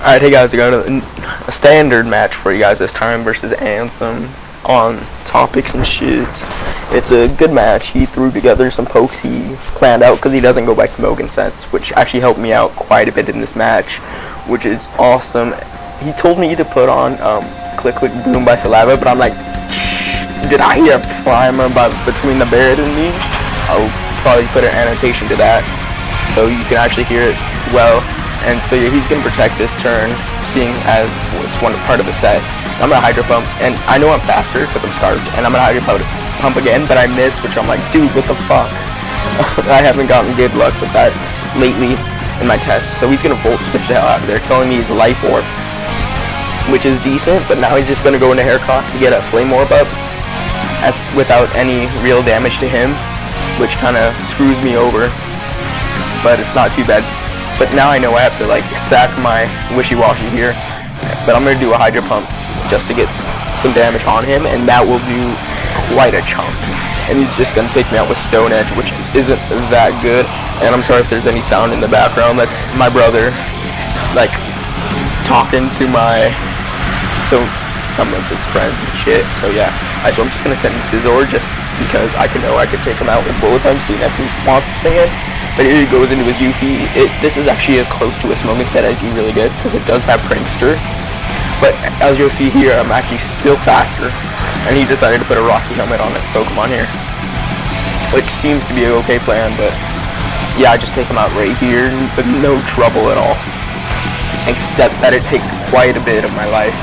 Alright, hey guys, we're going to a standard match for you guys this time versus Ansem on topics and shit. It's a good match. He threw together some pokes he planned out because he doesn't go by smoking sets, which actually helped me out quite a bit in this match, which is awesome. He told me to put on Click Click Boom by Saliva, but I'm like, did I hear a primer between the Barrett and me? I'll probably put an annotation to that so you can actually hear it well. And so yeah, he's going to protect this turn, seeing as it's one part of the set. I'm going to Hydro Pump, and I know I'm faster because I'm starved, and I'm going to Hydro Pump again, but I miss, which I'm like, dude, what the fuck? I haven't gotten good luck with that lately in my test. So he's going to Volt Switch the hell out of there, telling me he's Life Orb, which is decent, but now he's just going to go into Hair Cross to get a Flame Orb up without any real damage to him, which kind of screws me over, but it's not too bad. But now I know I have to like sack my Wishy-Washy here, but I'm going to do a Hydro Pump just to get some damage on him, and that will do quite a chunk. And he's just going to take me out with Stone Edge, which isn't that good. And I'm sorry if there's any sound in the background. That's my brother, like, talking to some of his friends and shit. So yeah, so I'm just going to send Scizor just because I know I could take him out with Bullet Punch, seeing if he wants to say it. But here he goes into his Yuffie. This is actually as close to a smoking set as he really gets because it does have Prankster. But as you'll see here, I'm actually still faster. And he decided to put a Rocky Helmet on this Pokemon here, which seems to be an okay plan. But yeah, I just take him out right here with no trouble at all. Except that it takes quite a bit of my life.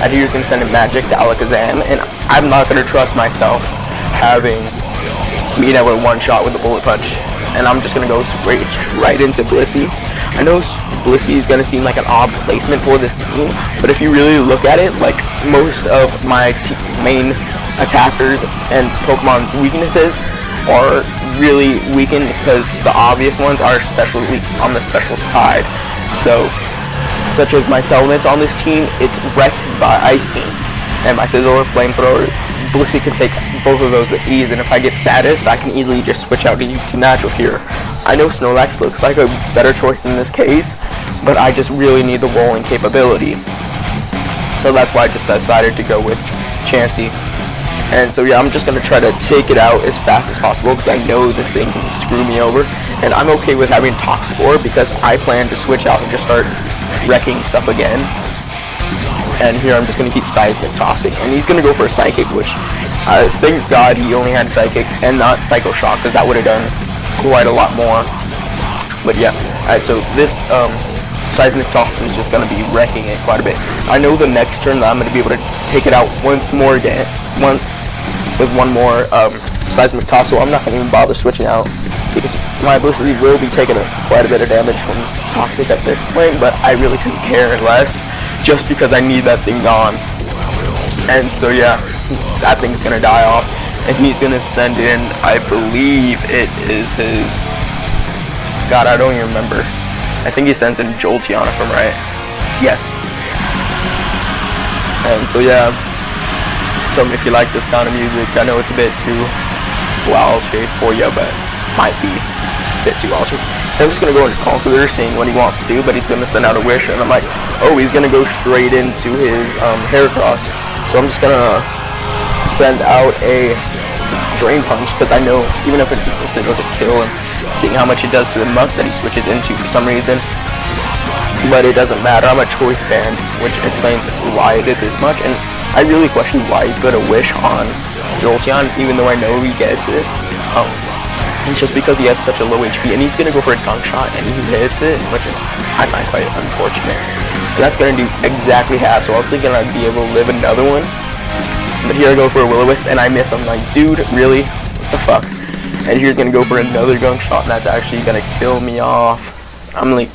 And here's going to send a Magic to Alakazam. And I'm not going to trust myself being able to one-shot with a Bullet Punch. And I'm just going to go straight right into Blissey. I know Blissey is going to seem like an odd placement for this team, but if you really look at it, like most of my main attackers and Pokemon's weaknesses are really weakened because the obvious ones are especially on the special side. So, such as my Salamence on this team, it's wrecked by Ice Beam. And my Scizor, Flamethrower, Blissey can take both of those with ease, and if I get statused, I can easily just switch out to Natural here. I know Snorlax looks like a better choice in this case, but I just really need the rolling capability. So that's why I just decided to go with Chansey. And so yeah, I'm just going to try to take it out as fast as possible because I know this thing can screw me over. And I'm okay with having Toxicroak because I plan to switch out and just start wrecking stuff again. And here I'm just going to keep Seismic tossing. And he's going to go for a Psychic, which thank God he only had Psychic and not Psycho Shock, because that would have done quite a lot more. But yeah, alright, so this Seismic Toss is just going to be wrecking it quite a bit. I know the next turn that I'm going to be able to take it out once with one more Seismic Toss, so I'm not going to even bother switching out, because my Blissey will be taking quite a bit of damage from Toxic at this point, but I really couldn't care less, just because I need that thing gone. And so yeah, that thing's gonna die off, and he's gonna send in, I believe it is his, God, I don't even remember. I think he sends in Jolteon if I'm right. Yes. And so yeah, tell me if you like this kind of music. I know it's a bit too wild chase for you, but might be a bit too wild chase. I'm just going to go into Conqueror, seeing what he wants to do, but he's going to send out a Wish, and I'm like, oh, he's going to go straight into his Hair Cross. So I'm just going to send out a Drain Punch, because I know, even if it's supposed to go to kill him, seeing how much it does to the Muck that he switches into for some reason. But it doesn't matter, I'm a Choice Band, which explains why I did this much, and I really question why he put a Wish on Jolteon, even though I know he gets it. It's just because he has such a low HP, and he's going to go for a Gunk Shot, and he hits it, which I find quite unfortunate. And that's going to do exactly half, so I was thinking I'd be able to live another one. But here I go for a Will-O-Wisp, and I miss. I'm like, dude, really? What the fuck? And here's going to go for another Gunk Shot, and that's actually going to kill me off. I'm like,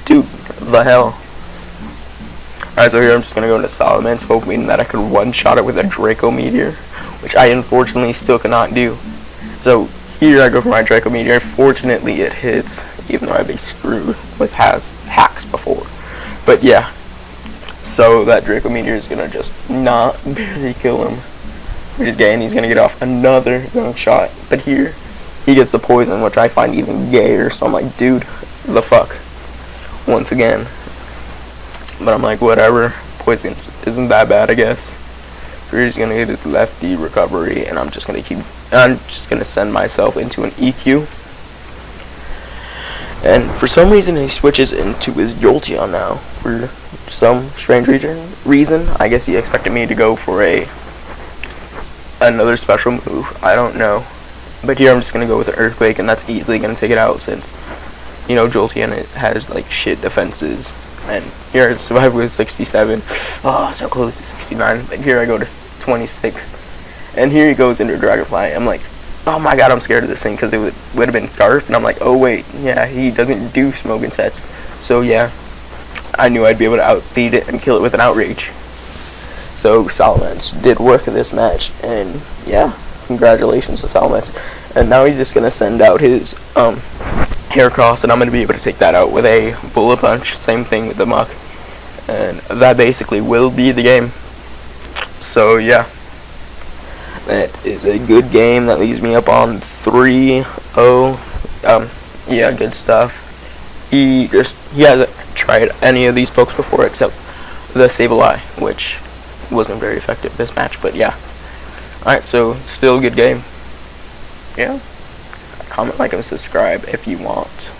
dude, the hell? Alright, so here I'm just going to go into Salamence, hoping that I could one-shot it with a Draco Meteor, which I unfortunately still cannot do. So here I go for my Draco Meteor. Fortunately it hits, even though I've been screwed with hacks before. But yeah, so that Draco Meteor is going to just not barely kill him. Which is gay, and he's going to get off another Gunk Shot. But here, he gets the Poison, which I find even gayer. So I'm like, dude, the fuck? Once again. but I'm like, whatever. Poison isn't that bad, I guess. So we're just gonna get this lefty recovery, and I'm just gonna send myself into an EQ. And for some reason, he switches into his Jolteon now. For some strange reason, I guess he expected me to go for another special move. I don't know. But here I'm just gonna go with an Earthquake, and that's easily gonna take it out since, you know, Jolteon has like shit defenses. And here I survived with 67. Oh, so close to 69. And here I go to 26. And here he goes into Dragonfly. I'm like, oh my god, I'm scared of this thing because it would have been Scarf. And I'm like, oh wait, yeah, he doesn't do Smoking Sets. So yeah, I knew I'd be able to outbeat it and kill it with an Outrage. So Salamence did work in this match. And yeah, congratulations to Salamence. And now he's just going to send out his Heracross, and I'm going to be able to take that out with a Bullet Punch. Same thing with the Muck, and that basically will be the game. So yeah, that is a good game. That leaves me up on 3-0. Yeah, good stuff. He hasn't tried any of these pokes before except the Sableye, which wasn't very effective this match, but yeah. Alright, so still a good game. Yeah. Comment, like, and subscribe if you want.